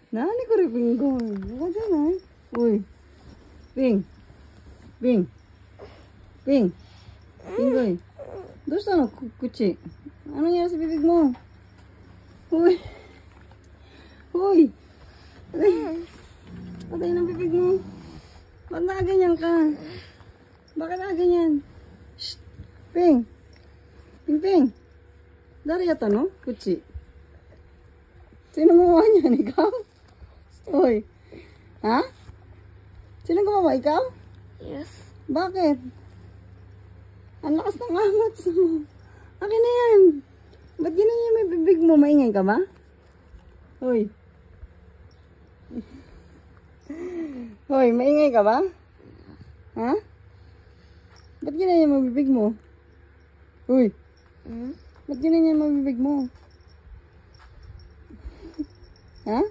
Nani ko rin pinggoy. Wala dyan ay. Uy. Ping. Ping. Ping. Pinggoy. Gusto na kutsi. Ano nangyari sa bibig mo? Uy. Uy. Patay ng bibig mo. Ba't nakaganyan ka? Bakit nakaganyan? Shh. Ping. Ping ping. Dari yata no? Kutsi. Sino gumawa niyan? Ikaw? Uy. Ha? Sino gumawa? Ikaw? Yes. Bakit? Ang lakas ng amats mo. Akin na yan. Ba't ganyan may bibig mo? Maingay ka ba? Uy. Uy, maingay ka ba? Ha? Ba't ganyan yung bibig mo? Uy. Ba't ganyan yung bibig mo? Ha?